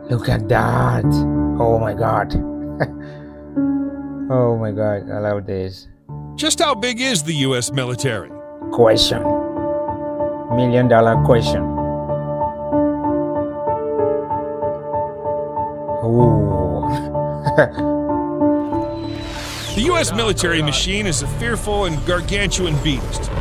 Look at that. Oh my god. Oh my god, I love this. Just how big is the U.S. military? Question. $1,000,000 question. Ooh. The U.S. military machine is a fearful and gargantuan beast.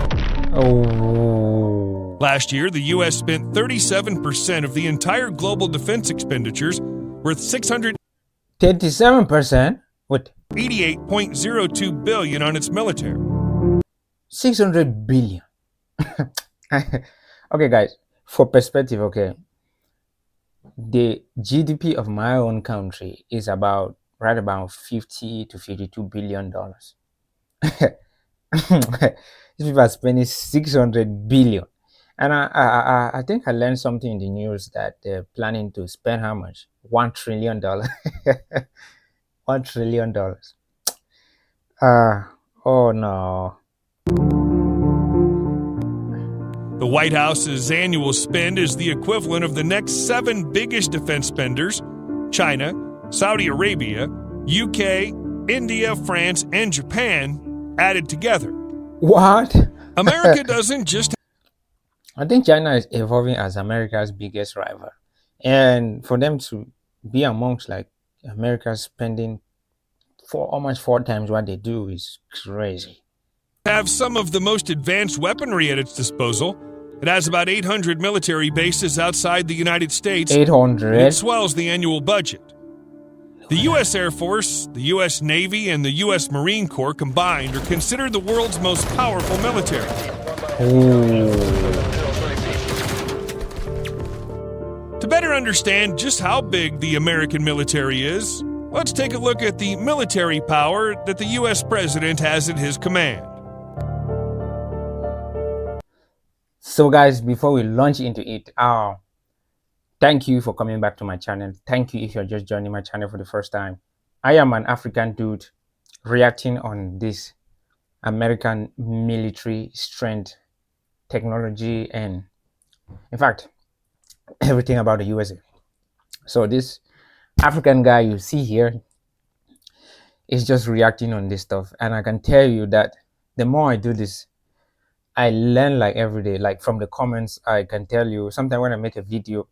Oh. Last year, the U.S. spent 37% of the entire global defense expenditures, worth $37%? What? $688.02 billion on its military. 600 billion. Okay, guys, for perspective, okay, the GDP of my own country is about right about 50 to 52 billion dollars. These people are spending 600 billion. And I think I learned something in the news that they're planning to spend how much? $1 trillion. $1 trillion. Oh no. The White House's annual spend is the equivalent of the next 7 biggest defense spenders: China, Saudi Arabia, UK, India, France, and Japan added together. What? America doesn't just I think China is evolving as America's biggest rival. And for them to be amongst like America spending almost 4 times what they do is crazy. have some of the most advanced weaponry at its disposal. It has about 800 military bases outside the United States. 800? And it swells the annual budget. The U.S. Air Force, the U.S. Navy, and the U.S. Marine Corps combined are considered the world's most powerful military. Ooh. To better understand just how big the American military is, let's take a look at the military power that the U.S. president has at his command. So guys, before we launch into it, thank you for coming back to my channel. Thank you if you're just joining my channel for the first time. I am an African dude reacting on this American military strength, technology, and in fact, everything about the USA. So this African guy you see here is just reacting on this stuff. And I can tell you that the more I do this, I learn like every day. Like from the comments, I can tell you sometimes when I make a video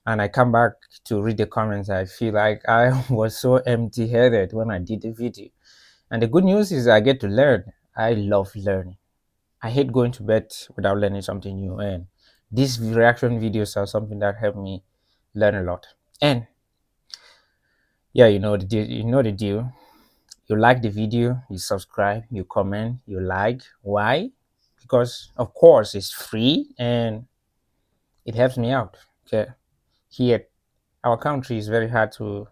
and I come back to read the comments, I feel like I was so empty-headed when I did the video. And the good news is I get to learn. I love learning. I hate going to bed without learning something new. And these reaction videos are something that help me learn a lot. And yeah, you know the deal. You like the video, you subscribe, you comment, you like. Why? Because of course it's free and it helps me out. Okay, here our country is very hard to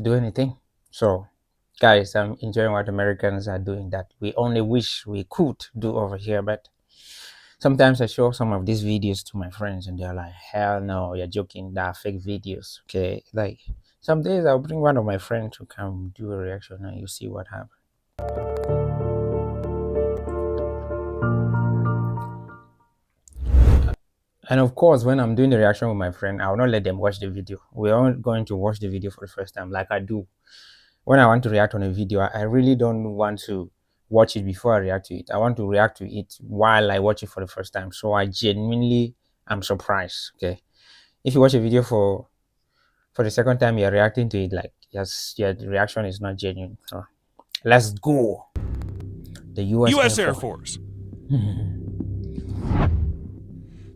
do anything. So guys, I'm enjoying what Americans are doing that we only wish we could do over here. But sometimes I show some of these videos to my friends and they're like, hell no, you're joking, that are fake videos. Okay, like some days I'll bring one of my friends to come do a reaction and you see what happens. And of course, when I'm doing the reaction with my friend, I will not let them watch the video. We're all going to watch the video for the first time, like I do. When I want to react on a video, I really don't want to watch it before I react to it. I want to react to it while I watch it for the first time. So I genuinely am surprised. Okay. If you watch a video for the second time, you're reacting to it like, yes, your reaction is not genuine. So let's go. The U.S. Air Force.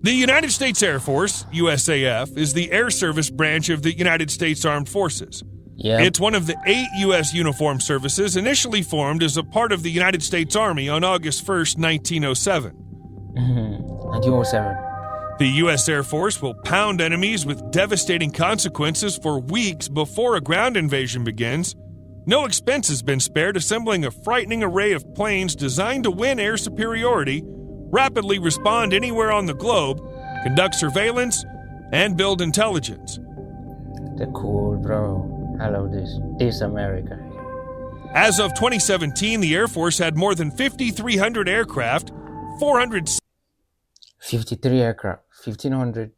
The United States Air Force, USAF, is the air service branch of the United States Armed Forces. Yeah. It's one of the 8 U.S. uniformed services initially formed as a part of the United States Army on August 1st, 1907. 1907. The U.S. Air Force will pound enemies with devastating consequences for weeks before a ground invasion begins. No expense has been spared assembling a frightening array of planes designed to win air superiority, rapidly respond anywhere on the globe, conduct surveillance, and build intelligence. They're cool, bro. I love this. This America. As of 2017, the Air Force had more than 5,300 aircraft, 53 aircraft, 1,500,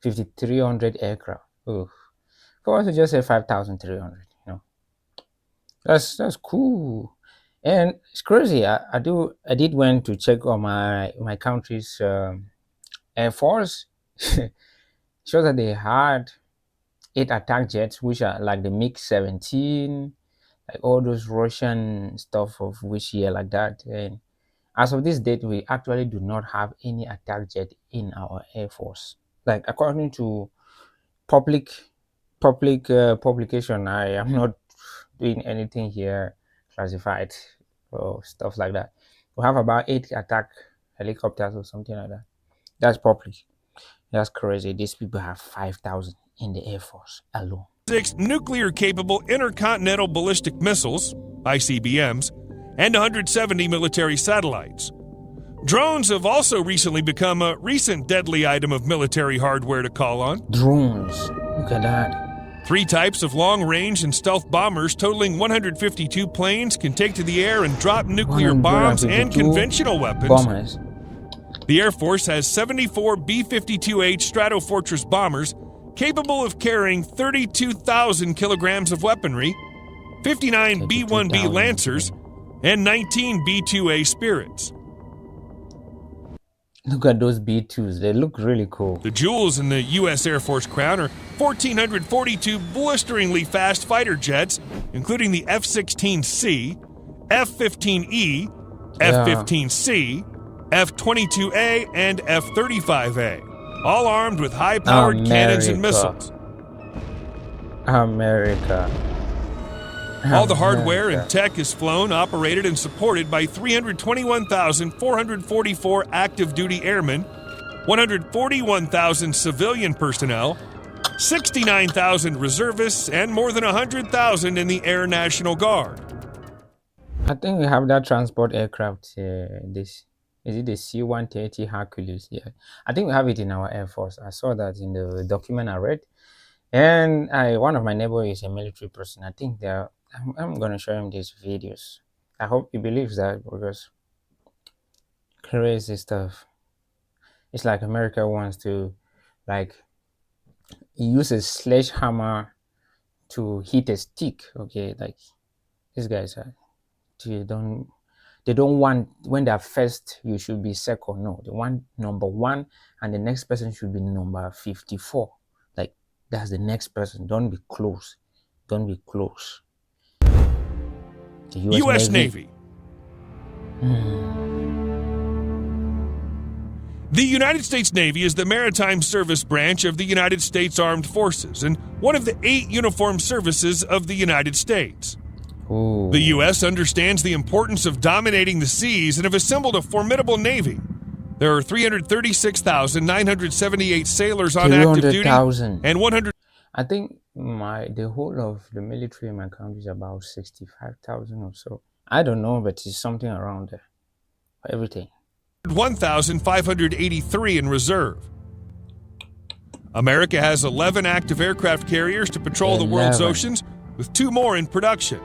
5,300 aircraft. Ooh. If I was to just say 5,300, that's cool. And it's crazy. I did went to check on my country's air force. Shows that they had 8 attack jets, which are like the MiG-17, like all those Russian stuff of which year like that. And as of this date, we actually do not have any attack jet in our air force. Like according to public publication, I am not doing anything here classified or stuff like that. We have about 8 attack helicopters or something like that. That's public. That's crazy. These people have 5,000 in the air force alone. 6 nuclear capable intercontinental ballistic missiles, ICBMs, and 170 military satellites. Drones have also recently become a recent deadly item of military hardware to call on. Drones. Look at that. 3 types of long-range and stealth bombers totaling 152 planes can take to the air and drop nuclear bombs and 152 conventional weapons. bombers. The Air Force has 74 B-52H Stratofortress bombers capable of carrying 32,000 kilograms of weaponry, 59 B-1B Lancers, and 19 B-2A Spirits. Look at those B-2s. They look really cool. The jewels in the U.S. Air Force crown are 1,442 blisteringly fast fighter jets, including the F-16C, F-15E, F-15C, F-22A, and F-35A, all armed with high-powered cannons and missiles. America. All the hardware and tech is flown, operated, and supported by 321,444 active-duty airmen, 141,000 civilian personnel, 69,000 reservists, and more than 100,000 in the Air National Guard. I think we have that transport aircraft. This is it, the C-130 Hercules? Yeah, I think we have it in our Air Force. I saw that in the document I read, and one of my neighbors is a military person. I think they're. I'm gonna show him these videos. I hope he believes that, because crazy stuff. It's like America wants to, like, use a sledgehammer to hit a stick. Okay, like these guys are. They don't want, when they're first, you should be second. No, they want number one, and the next person should be number 54. Like, that's the next person. Don't be close. Don't be close. The U.S. Navy. The United States Navy is the maritime service branch of the United States Armed Forces and one of the 8 uniformed services of the United States. Ooh. The U.S. understands the importance of dominating the seas and have assembled a formidable navy. There are 336,978 sailors on active duty and 100. I think the whole of the military in my country is about 65,000 or so. I don't know, but it's something around there for everything. 1,583 in reserve. America has 11 active aircraft carriers to patrol the world's oceans, with 2 more in production.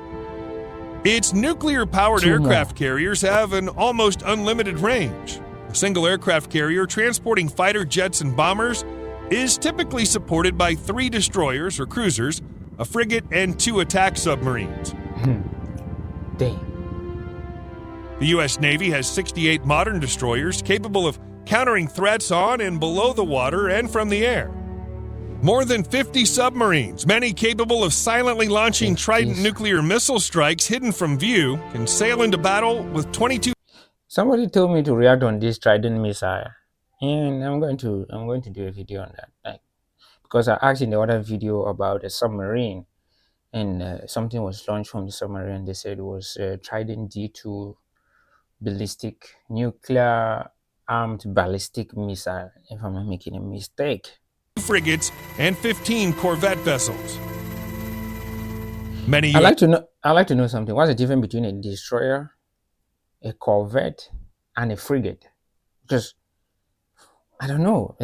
Its nuclear-powered aircraft carriers have an almost unlimited range. A single aircraft carrier transporting fighter jets and bombers is typically supported by 3 destroyers or cruisers, a frigate, and 2 attack submarines. Damn. The U.S. Navy has 68 modern destroyers capable of countering threats on and below the water and from the air. More than 50 submarines, many capable of silently launching Trident nuclear missile strikes hidden from view, can sail into battle with 22. Somebody told me to react on this Trident missile, and I'm going to do a video on that. Like, because I asked in the other video about a submarine, and something was launched from the submarine. They said it was Trident D2 ballistic nuclear armed ballistic missile, if I'm not making a mistake. Frigates and 15 corvette vessels. I like to know something. What's the difference between a destroyer, a corvette, and a frigate? Because I don't know.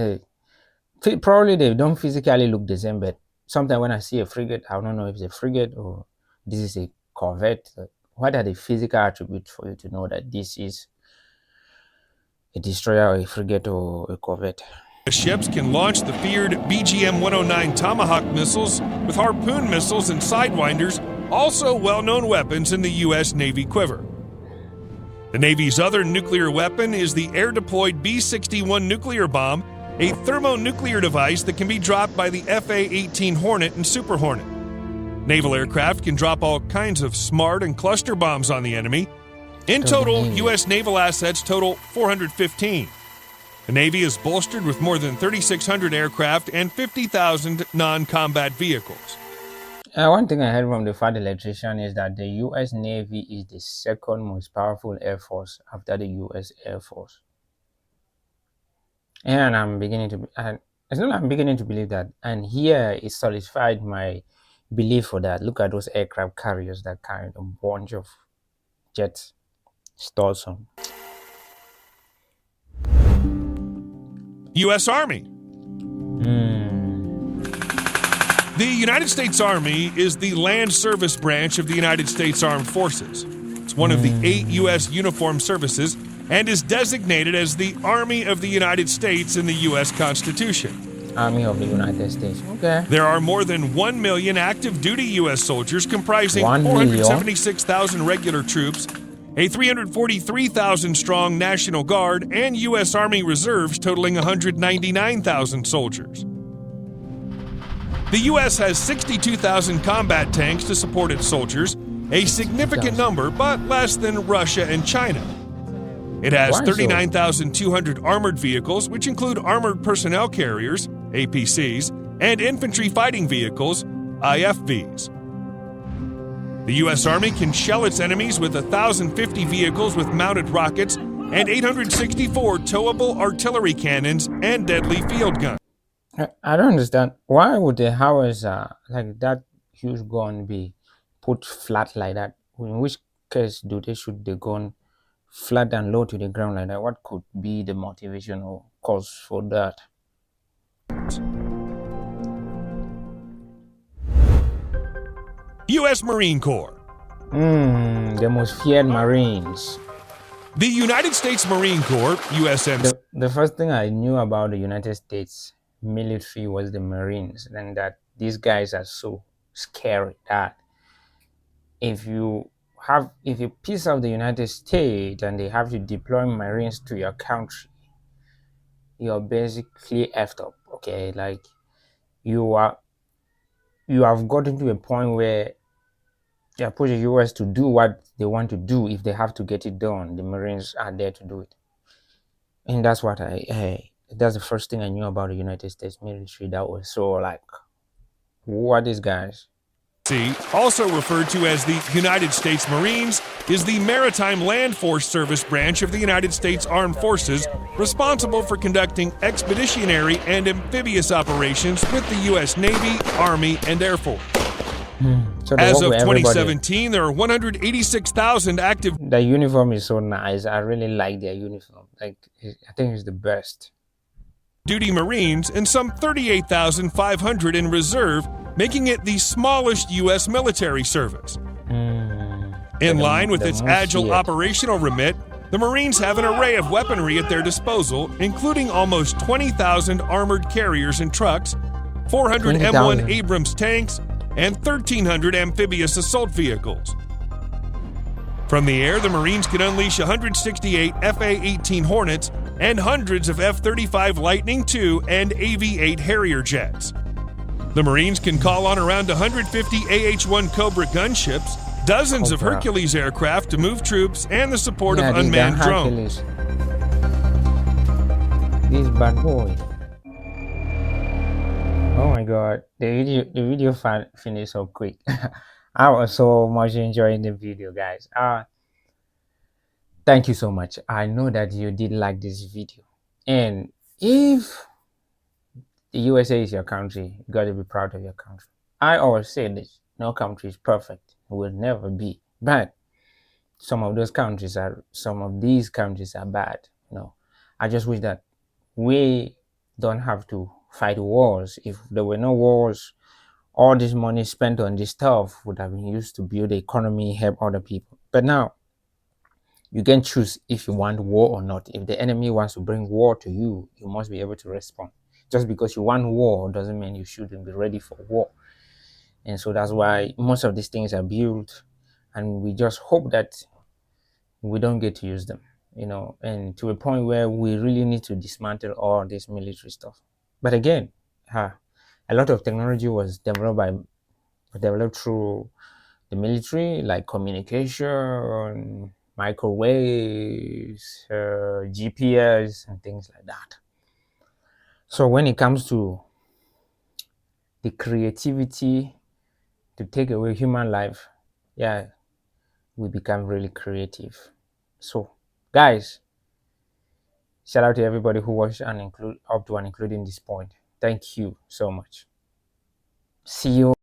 Probably they don't physically look the same, but sometimes when I see a frigate, I don't know if it's a frigate or this is a corvette. What are the physical attributes for you to know that this is a destroyer or a frigate or a corvette? Ships can launch the feared BGM-109 Tomahawk missiles with Harpoon missiles and Sidewinders, also well-known weapons in the U.S. Navy quiver. The Navy's other nuclear weapon is the air-deployed B-61 nuclear bomb, a thermonuclear device that can be dropped by the FA-18 Hornet and Super Hornet. Naval aircraft can drop all kinds of smart and cluster bombs on the enemy. In total, U.S. naval assets total 415. The Navy is bolstered with more than 3,600 aircraft and 50,000 non-combat vehicles. One thing I heard from the fat electrician is that the U.S. Navy is the second most powerful air force after the U.S. Air Force. And I'm beginning to believe that. And here it solidified my belief for that. Look at those aircraft carriers that carry a bunch of jets. It's awesome. U.S. Army. The United States Army is the land service branch of the United States Armed Forces. It's one of the 8 U.S. uniformed services and is designated as the Army of the United States in the U.S. Constitution. Army of the United States. Okay. There are more than 1 million active duty U.S. soldiers, comprising 1 million? 476,000 regular troops, a 343,000 strong National Guard, and U.S. Army reserves totaling 199,000 soldiers. The U.S. has 62,000 combat tanks to support its soldiers, a significant number, but less than Russia and China. It has 39,200 armored vehicles, which include armored personnel carriers, APCs, and infantry fighting vehicles, IFVs. The U.S. Army can shell its enemies with 1,050 vehicles with mounted rockets and 864 towable artillery cannons and deadly field guns. I don't understand. Why would the howitzer, like that huge gun, be put flat like that? In which case do they shoot the gun flat and low to the ground like that? What could be the motivation or cause for that? U.S. Marine Corps. The most feared Marines. The United States Marine Corps, USM. The first thing I knew about the United States military was the Marines, and that these guys are so scary that if you piece of the United States and they have to deploy Marines to your country, you're basically effed up. Okay, like you have gotten to a point where you push the US to do what they want to do. If they have to get it done, the Marines are there to do it. And that's what that's the first thing I knew about the United States military. That was so like, who are these guys? Also referred to as the United States Marines, is the Maritime Land Force Service branch of the United States Armed Forces, responsible for conducting expeditionary and amphibious operations with the U.S. Navy, Army, and Air Force. So as of 2017, there are 186,000 active. The uniform is so nice. I really like their uniform. Like, I think it's the best. Duty Marines and some 38,500 in reserve, making it the smallest U.S. military service. In line with its agile operational remit, the Marines have an array of weaponry at their disposal, including almost 20,000 armored carriers and trucks, 400 M1 Abrams tanks, and 1,300 amphibious assault vehicles. From the air, the Marines can unleash 168 FA-18 Hornets and hundreds of F-35 Lightning II and AV-8 Harrier jets. The Marines can call on around 150 AH-1 Cobra gunships, dozens of Hercules aircraft to move troops, and the support of unmanned drones. This bad boy. Oh my god, the video finished so quick. I was so much enjoying the video, guys. Thank you so much. I know that you did like this video, and if the USA is your country, you gotta be proud of your country. I always say this: no country is perfect, will never be, but some of these countries are bad. You know, I just wish that we don't have to fight wars. If there were no wars, all this money spent on this stuff would have been used to build the economy, help other people. But now You can choose if you want war or not. If the enemy wants to bring war to you, you must be able to respond. Just because you want war doesn't mean you shouldn't be ready for war. And so that's why most of these things are built, and we just hope that we don't get to use them, and to a point where we really need to dismantle all this military stuff. But again, a lot of technology was developed through the military, like communication, microwaves, GPS, and things like that. So when it comes to the creativity to take away human life, yeah, we become really creative. So, guys, shout out to everybody who watched and include up to and including this point. Thank you so much. See you.